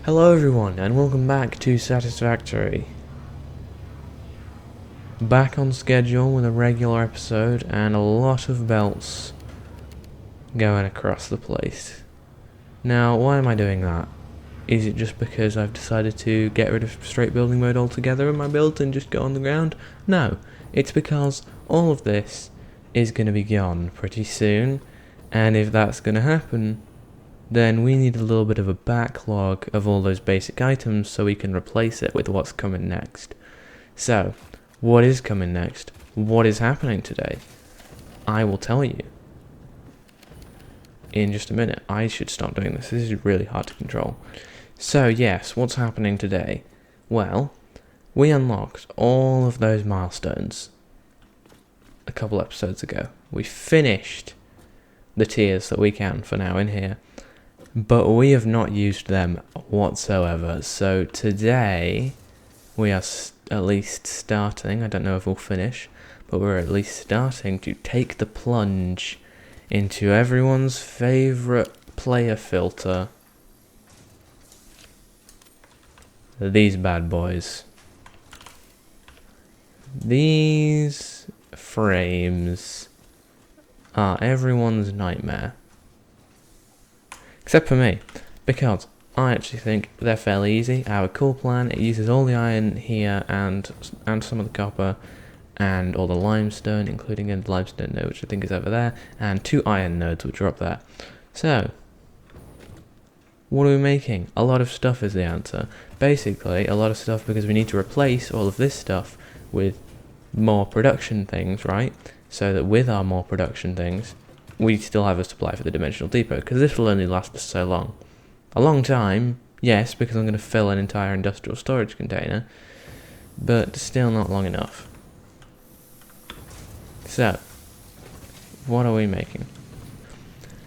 Hello everyone, and welcome back to Satisfactory. Back on schedule with a regular episode and a lot of belts going across the place. Now, why am I doing that? Is it just because I've decided to get rid of straight building mode altogether in my build and just go on the ground? No, it's because all of this is going to be gone pretty soon, and if that's going to happen, then we need a little bit of a backlog of all those basic items so we can replace it with what's coming next. So, what is coming next? What is happening today? I will tell you in just a minute. I should stop doing this. This is really hard to control. So yes, what's happening today? Well, we unlocked all of those milestones a couple episodes ago. We finished the tiers that we can for now in here, but we have not used them whatsoever. So today we are at least starting, I don't know if we'll finish, but we're at least starting to take the plunge into everyone's favourite player filter. These bad boys. These frames are everyone's nightmare. Except for me, because I actually think they're fairly easy. I have a cool plan. It uses all the iron here and some of the copper and all the limestone, including a limestone node, which I think is over there, and 2 iron nodes, which are up there. So, what are we making? A lot of stuff is the answer. Basically, a lot of stuff because we need to replace all of this stuff with more production things, right? So that with our more production things, we still have a supply for the dimensional depot, because this will only last us so long. A long time, yes, because I'm going to fill an entire industrial storage container, but still not long enough. So, what are we making?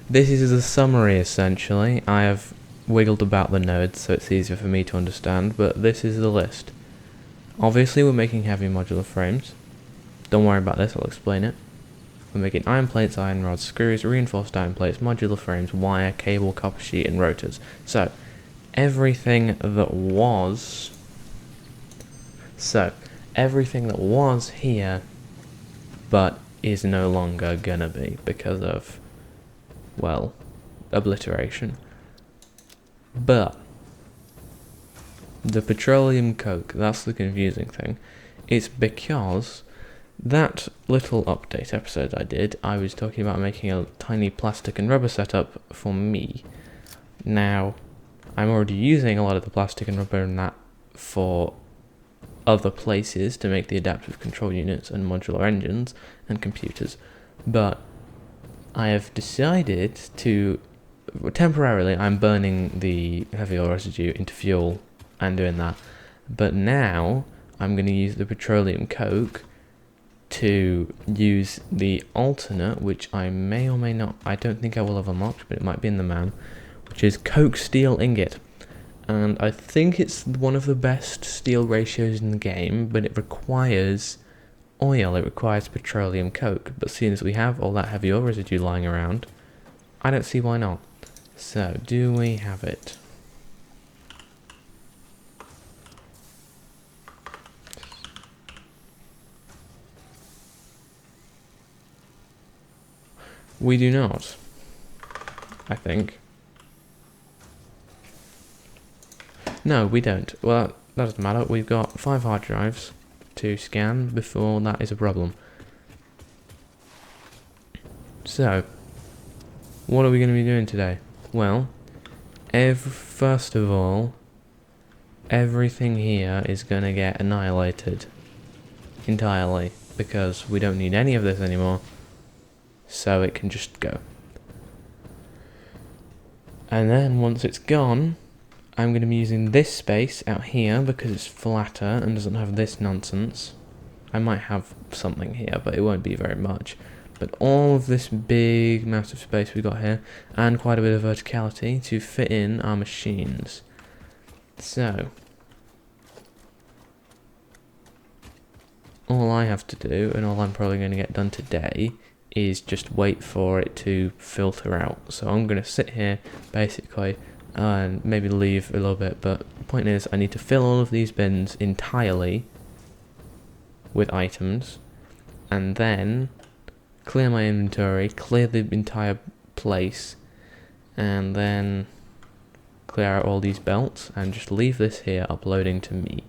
This is a summary, essentially. I have wiggled about the nodes so it's easier for me to understand, but this is the list. Obviously, we're making heavy modular frames. Don't worry about this, I'll explain it. We're making iron plates, iron rods, screws, reinforced iron plates, modular frames, wire, cable, copper sheet, and rotors. So, everything that was here, but is no longer gonna be because of, well, obliteration. But the petroleum coke, that's the confusing thing. It's because that little update episode I did, I was talking about making a tiny plastic and rubber setup for me. Now, I'm already using a lot of the plastic and rubber in that for other places to make the adaptive control units and modular engines and computers, but I have decided to, temporarily, I'm burning the heavy oil residue into fuel and doing that, but now I'm going to use the petroleum coke to use the alternate, which I may or may not, I don't think I will have unlocked, but it might be in the man, which is coke steel ingot. And I think it's one of the best steel ratios in the game, but it requires oil, it requires petroleum coke. But seeing as we have all that heavy oil residue lying around, I don't see why not. So, do we have it? We do not, I think. No, we don't. Well, that doesn't matter. We've got 5 hard drives to scan before that is a problem. So, what are we going to be doing today? Well, first of all, everything here is going to get annihilated entirely because we don't need any of this anymore. So it can just go. And then once it's gone, I'm going to be using this space out here because it's flatter and doesn't have this nonsense. I might have something here, but it won't be very much. But all of this big massive space we got here, and quite a bit of verticality to fit in our machines. So, all I have to do, and all I'm probably going to get done today, is just wait for it to filter out. So I'm going to sit here basically and maybe leave a little bit, but the point is I need to fill all of these bins entirely with items, and then clear my inventory, clear the entire place, and then clear out all these belts and just leave this here uploading to me.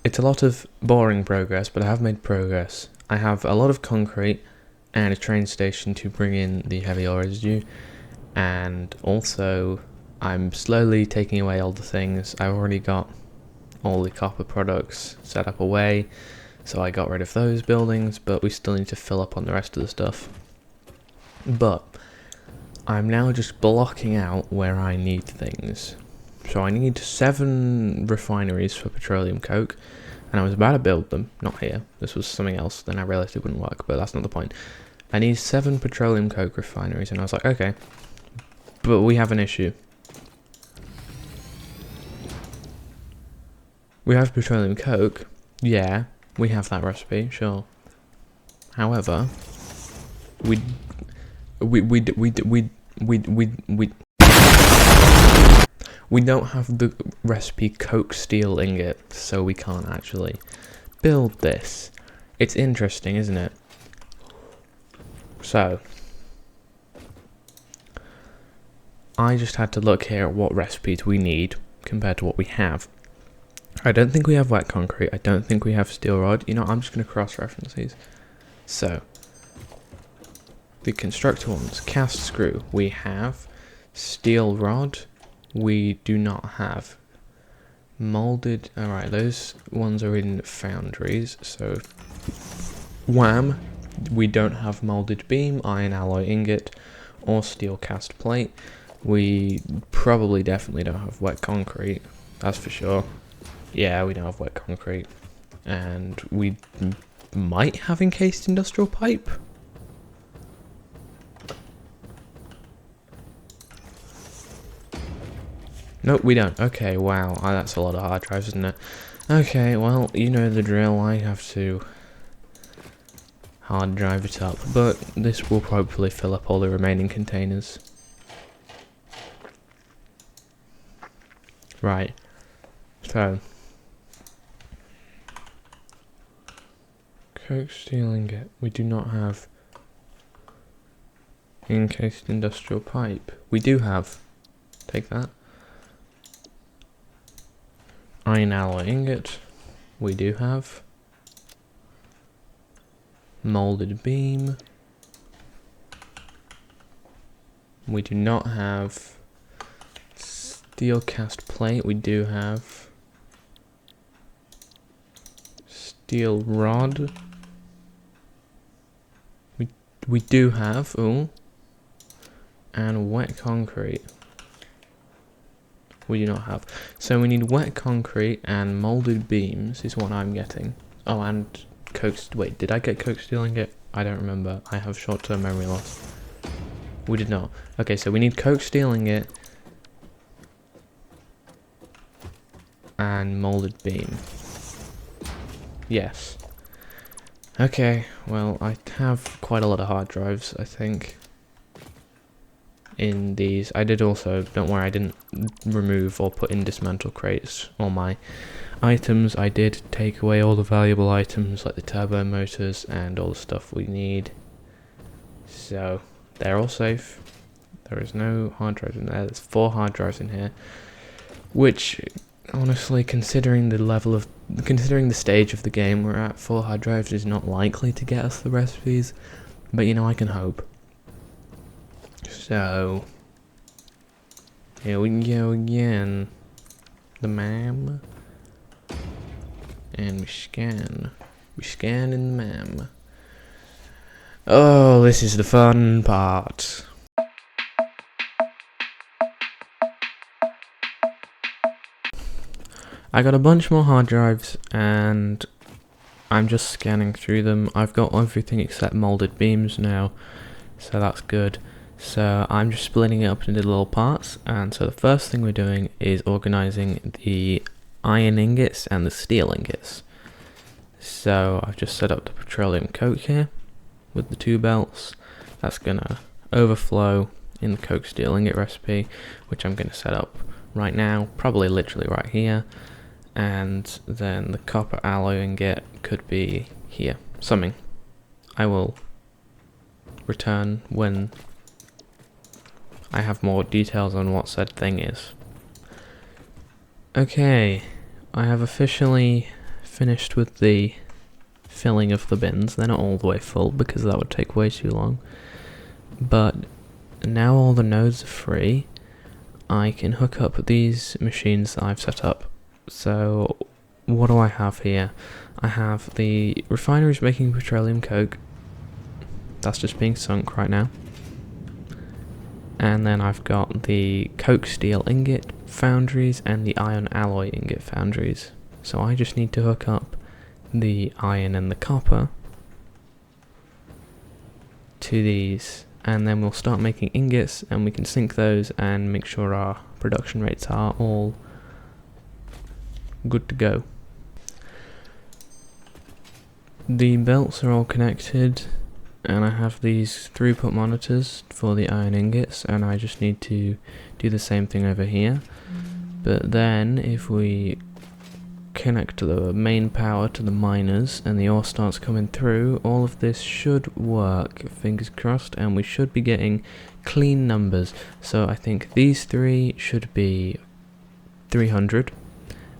It's a lot of boring progress, but I have made progress. I have a lot of concrete and a train station to bring in the heavy ore residue, and also I'm slowly taking away all the things. I've already got all the copper products set up away, so I got rid of those buildings, but we still need to fill up on the rest of the stuff. But I'm now just blocking out where I need things. So I need 7 refineries for petroleum coke, and I was about to build them, not here, this was something else, then I realised it wouldn't work, but that's not the point. I need 7 petroleum coke refineries, and I was like, okay, but we have an issue. We have petroleum coke, yeah, we have that recipe, sure. However, we don't have the recipe coke steel ingot, so we can't actually build this. It's interesting, isn't it? So, I just had to look here at what recipes we need compared to what we have. I don't think we have wet concrete, I don't think we have steel rod. You know, I'm just going to cross-reference these. So, the constructor ones, cast screw, we have. Steel rod, we do not have. Molded, alright, those ones are in foundries, so wham, we don't have molded beam, iron alloy ingot, or steel cast plate. We probably definitely don't have wet concrete, that's for sure. Yeah, we don't have wet concrete. And we might have encased industrial pipe. Nope, we don't. Okay, wow. Oh, that's a lot of hard drives, isn't it? Okay, well, you know the drill. I have to hard drive it up. But this will probably fill up all the remaining containers. Right. So. Coke steel ingot. We do not have encased industrial pipe. We do have. Take that. Iron alloy ingot, we do have. Molded beam, we do not have. Steel cast plate, we do have. Steel rod, we do have. Ooh, and wet concrete. We do not have. So we need wet concrete and molded beams is what I'm getting. Oh, and coke. Wait, did I get coke steel ingot? I don't remember. I have short-term memory loss. We did not. Okay, so we need coke steel ingot and molded beam. Yes. Okay, well, I have quite a lot of hard drives, I think. In these, I did also, don't worry, I didn't remove or put in dismantle crates all my items. I did take away all the valuable items like the turbo motors and all the stuff we need, so they're all safe. There is no hard drive in there. There's 4 hard drives in here, which honestly, considering the stage of the game we're at, 4 hard drives is not likely to get us the recipes, but you know, I can hope. So, here we go again. The map. And we scan. We scan in the map. Oh, this is the fun part. I got a bunch more hard drives and I'm just scanning through them. I've got everything except molded beams now, so that's good. So I'm just splitting it up into little parts, and so the first thing we're doing is organizing the iron ingots and the steel ingots. So I've just set up the petroleum coke here with the 2 belts. That's gonna overflow in the coke steel ingot recipe, which I'm gonna set up right now, probably literally right here, and then the copper alloy ingot could be here. Something. I will return when I have more details on what said thing is. Okay, I have officially finished with the filling of the bins. They're not all the way full because that would take way too long. But now all the nodes are free, I can hook up these machines that I've set up. So what do I have here? I have the refineries making petroleum coke. That's just being sunk right now. And then I've got the coke steel ingot foundries and the iron alloy ingot foundries. So I just need to hook up the iron and the copper to these, and then we'll start making ingots, and we can sync those and make sure our production rates are all good to go. The belts are all connected, and I have these throughput monitors for the iron ingots, and I just need to do the same thing over here. But then if we connect to the main power to the miners and the ore starts coming through, all of this should work, fingers crossed, and we should be getting clean numbers. So I think these three should be 300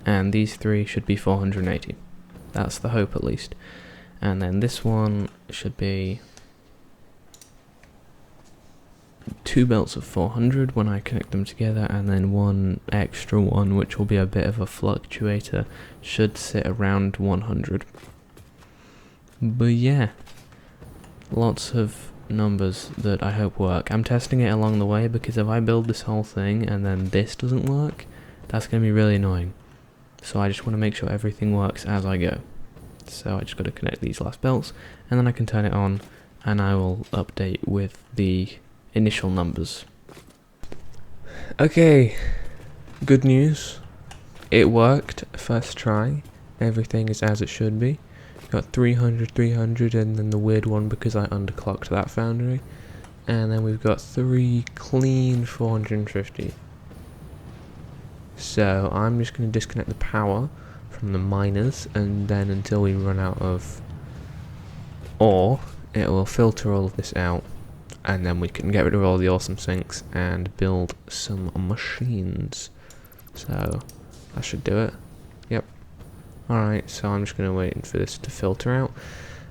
and these three should be 480. That's the hope, at least. And then this one should be 2 belts of 400 when I connect them together, and then one extra one, which will be a bit of a fluctuator, should sit around 100. But yeah, lots of numbers that I hope work. I'm testing it along the way, because if I build this whole thing and then this doesn't work, that's going to be really annoying. So I just want to make sure everything works as I go. So I just got to connect these last belts, and then I can turn it on, and I will update with the initial numbers. Okay, good news. It worked first try. Everything is as it should be. Got 300, 300, and then the weird one because I underclocked that foundry. And then we've got 3 clean 450. So I'm just going to disconnect the power from the miners, and then until we run out of ore, it will filter all of this out, and then we can get rid of all the awesome sinks and build some machines. So that should do it. Yep. Alright, so I'm just going to wait for this to filter out,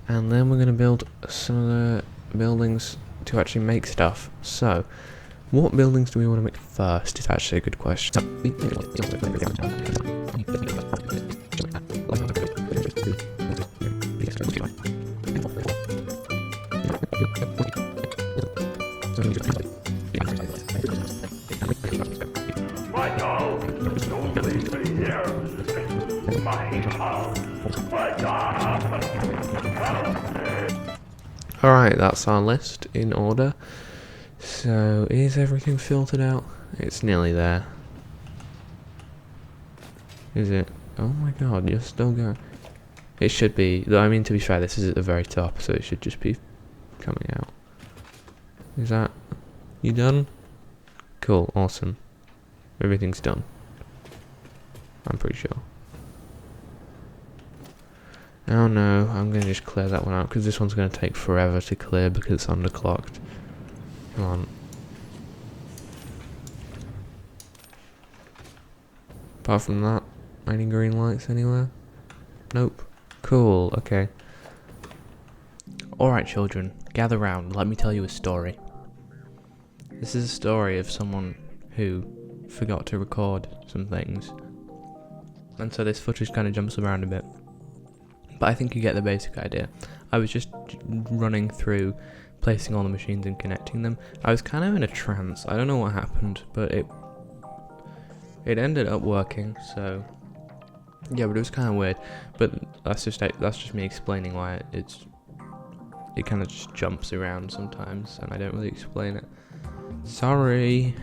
and then we're going to build some of the buildings to actually make stuff. So what buildings do we want to make first is actually a good question. Alright, that's our list in order. So, is everything filtered out? It's nearly there. Is it? Oh my god, you're still going. It should be, though, I mean, to be fair, this is at the very top, so it should just be coming out. Is that... you done? Cool, awesome. Everything's done. I'm pretty sure. Oh no, I'm going to just clear that one out, because this one's going to take forever to clear because it's underclocked. Come on. Apart from that, any green lights anywhere? Nope. Cool, okay. Alright children, gather round, let me tell you a story. This is a story of someone who forgot to record some things. And so this footage kind of jumps around a bit. But I think you get the basic idea. I was just running through, placing all the machines and connecting them. I was kind of in a trance. I don't know what happened, but it ended up working. So yeah, but it was kind of weird. But that's just me explaining why it kind of just jumps around sometimes, and I don't really explain it. Sorry.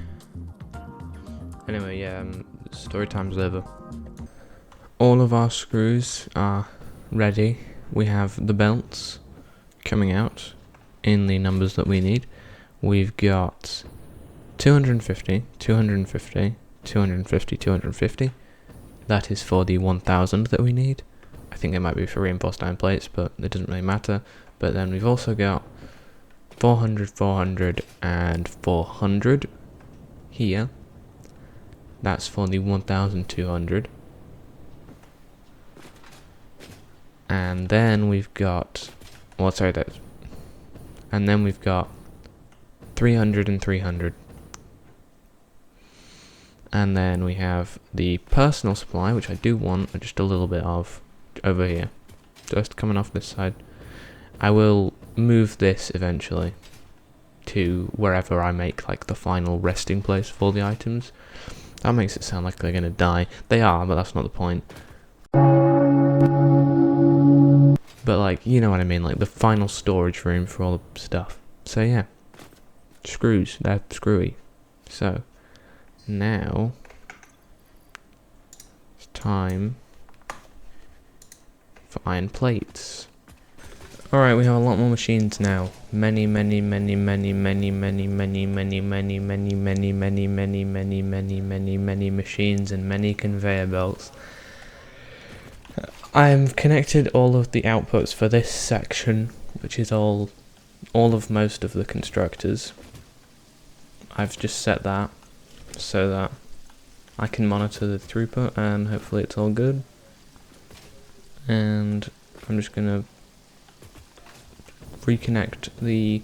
Anyway, yeah, story time's over. All of our screws are ready. We have the belts coming out in the numbers that we need. We've got 250, 250, 250, 250. That is for the 1000 that we need. I think it might be for reinforced iron plates, but it doesn't really matter. But then we've also got 400, 400, and 400 here. That's for the 1200. And then we've got, well, sorry, that's, and then we've got 300 and 300. And then we have the personal supply, which I do want just a little bit of over here, just coming off this side. I will move this eventually to wherever I make like the final resting place for the items. That makes it sound like they're gonna die. They are, but that's not the point. But like, you know what I mean, like the final storage room for all the stuff. So yeah, screws, they're screwy. So now it's time for iron plates. Alright, we have a lot more machines now. Many machines and many conveyor belts. I've connected all of the outputs for this section, which is all of most of the constructors. I've just set that so that I can monitor the throughput and hopefully it's all good. And I'm just gonna reconnect the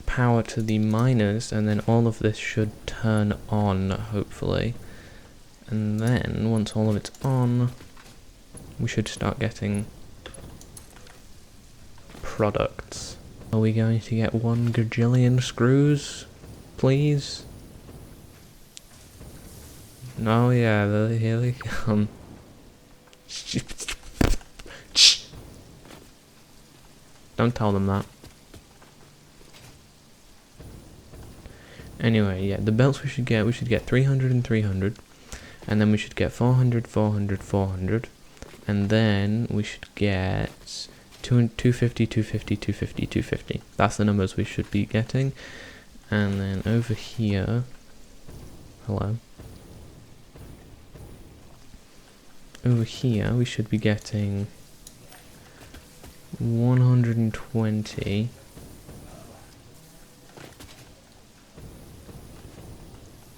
power to the miners, and then all of this should turn on, hopefully. And then once all of it's on, we should start getting products. Are we going to get 1 gajillion screws, please? No, yeah, here they come. Don't tell them that. Anyway, yeah, the belts we should get 300 and 300, and then we should get 400, 400, 400, and then we should get 250, 250, 250, 250. That's the numbers we should be getting. And then over here, hello. Over here we should be getting 120.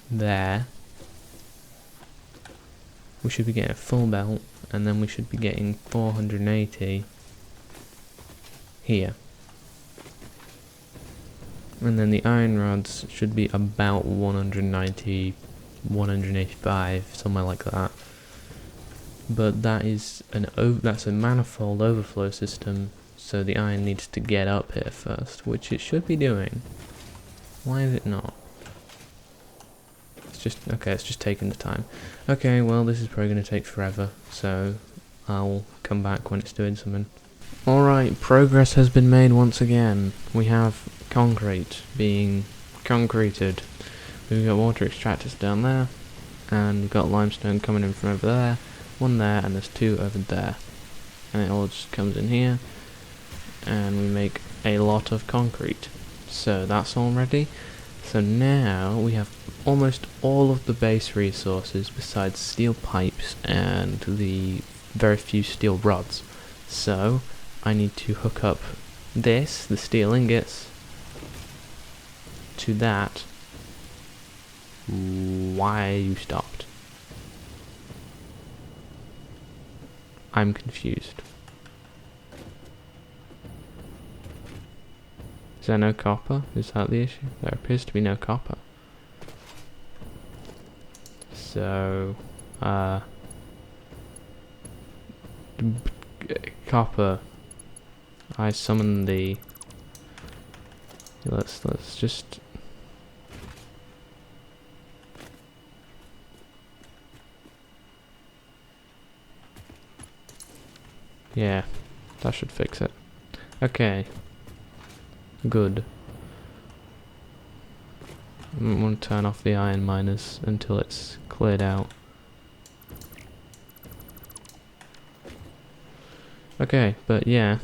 There. We should be getting a full belt, and then we should be getting 480 here. And then the iron rods should be about 190, 185, somewhere like that. But that is that's a manifold overflow system, so the iron needs to get up here first, which it should be doing. Why is it not? It's just, okay, it's just taking the time. Okay, well, this is probably going to take forever, so I'll come back when it's doing something. Alright, progress has been made once again. We have concrete being concreted. We've got water extractors down there, and we've got limestone coming in from over there. One there, and there's 2 over there, and it all just comes in here, and we make a lot of concrete. So that's all ready. So now we have almost all of the base resources besides steel pipes and the very few steel rods. So I need to hook up this, the steel ingots, to that. Why you stopped? I'm confused. Is there no copper? Is that the issue? There appears to be no copper. So, copper. I summon the. Let's just. Yeah, that should fix it. Okay. Good. I want to turn off the iron miners until it's cleared out. Okay, but yeah,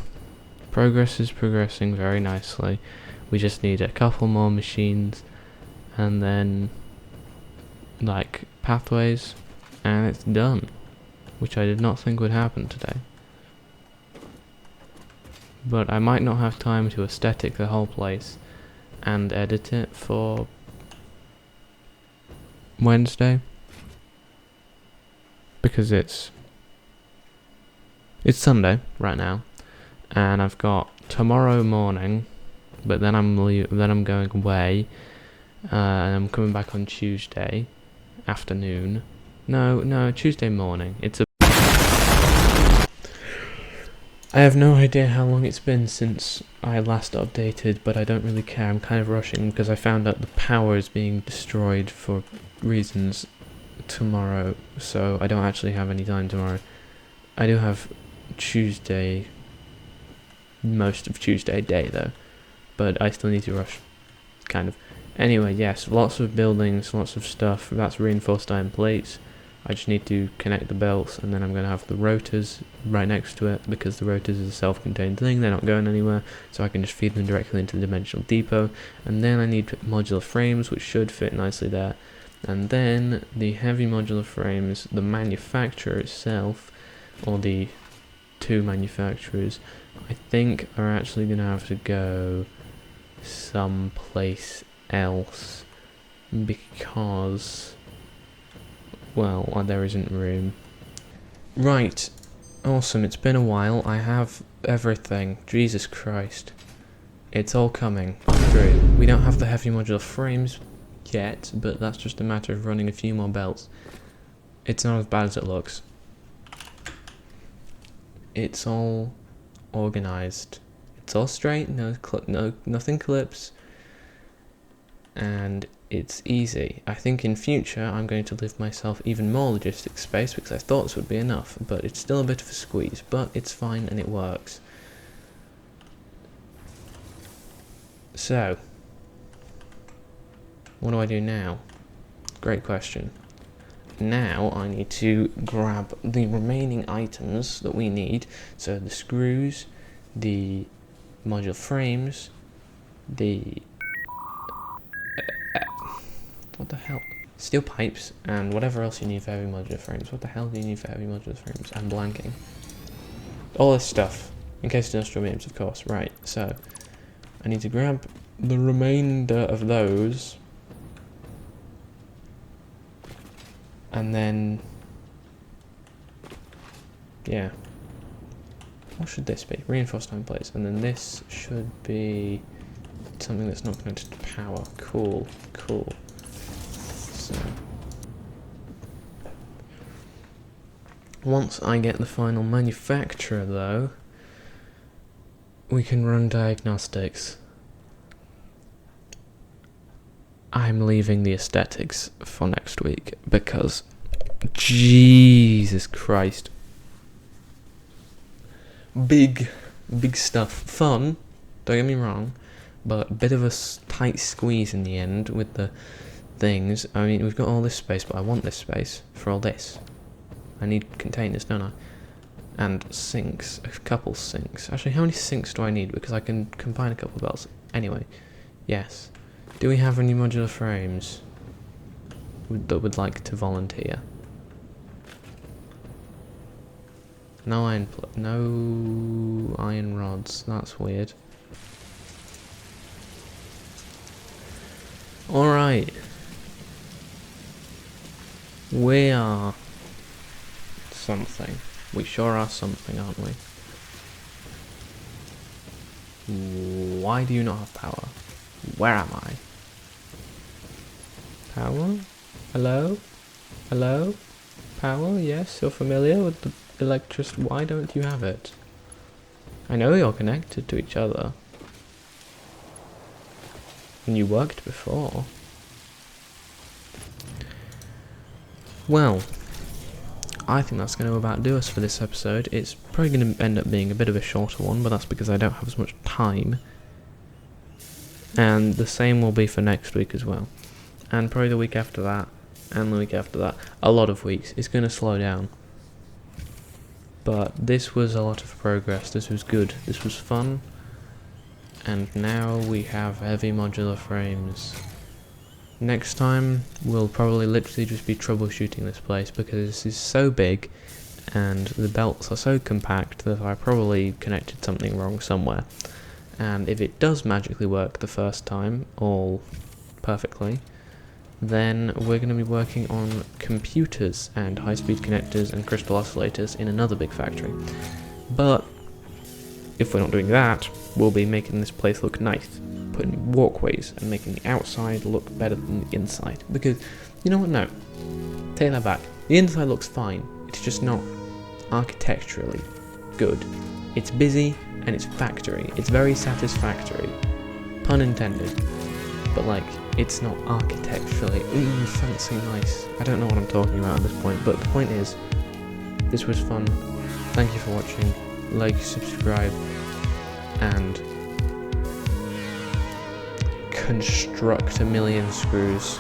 progress is progressing very nicely. We just need a couple more machines, and then like pathways, and it's done, which I did not think would happen today. But I might not have time to aesthetic the whole place and edit it for Wednesday, because it's Sunday right now, and I've got tomorrow morning, but then I'm going away, and I'm coming back on Tuesday afternoon. No, Tuesday morning. I have no idea how long it's been since I last updated, but I don't really care. I'm kind of rushing because I found out the power is being destroyed for reasons tomorrow, so I don't actually have any time tomorrow. I do have Tuesday, most of Tuesday day though, but I still need to rush, kind of. Anyway, yes, lots of buildings, lots of stuff. That's reinforced iron plates. I just need to connect the belts, and then I'm going to have the rotors right next to it, because the rotors is a self-contained thing, they're not going anywhere, so I can just feed them directly into the dimensional depot. And then I need modular frames, which should fit nicely there. And then the heavy modular frames, the manufacturer itself, or the two manufacturers, I think are actually going to have to go someplace else, because, well, there isn't room. Right, awesome, it's been a while. I have everything. Jesus Christ. It's all coming through. We don't have the heavy modular frames yet, but that's just a matter of running a few more belts. It's not as bad as it looks. It's all organized. It's all straight, nothing clips, and it's easy. I think in future I'm going to leave myself even more logistics space, because I thought this would be enough, but it's still a bit of a squeeze, but it's fine and it works. So, what do I do now? Great question. Now I need to grab the remaining items that we need, so the screws, the modular frames, the what the hell? Steel pipes, and whatever else you need for heavy modular frames. What the hell do you need for heavy modular frames? I'm blanking. All this stuff. In case industrial beams, of course. Right, so I need to grab the remainder of those. And then, yeah. What should this be? Reinforced iron plates. And then this should be something that's not connected to power. Cool. So, once I get the final manufacturer though, we can run diagnostics. I'm leaving the aesthetics for next week because, Jesus Christ, big stuff. Fun, don't get me wrong, but a bit of a tight squeeze in the end with the things. I mean, we've got all this space, but I want this space for all this. I need containers, don't I? And sinks, a couple sinks. Actually, how many sinks do I need? Because I can combine a couple of belts. Anyway, yes. Do we have any modular frames that would like to volunteer? No iron rods. That's weird. Alright. We are something. We sure are something, aren't we? Why do you not have power? Where am I? Power? Hello? Hello? Power? Yes, you're familiar with the electricity. Why don't you have it? I know you're connected to each other. And you worked before. Well, I think that's going to about do us for this episode. It's probably going to end up being a bit of a shorter one, but that's because I don't have as much time. And the same will be for next week as well. And probably the week after that, and the week after that. A lot of weeks. It's going to slow down. But this was a lot of progress. This was good. This was fun. And now we have heavy modular frames. Next time, we'll probably literally just be troubleshooting this place because this is so big and the belts are so compact that I probably connected something wrong somewhere. And if it does magically work the first time, all perfectly, then we're going to be working on computers and high-speed connectors and crystal oscillators in another big factory. But if we're not doing that, we'll be making this place look nice, putting walkways and making the outside look better than the inside. Because, you know what, no, take that back. The inside looks fine, it's just not architecturally good. It's busy and it's factory. It's very satisfactory, pun intended, but like, it's not architecturally fancy nice. I don't know what I'm talking about at this point, but the point is, this was fun. Thank you for watching. Like, subscribe, and construct 1,000,000 screws.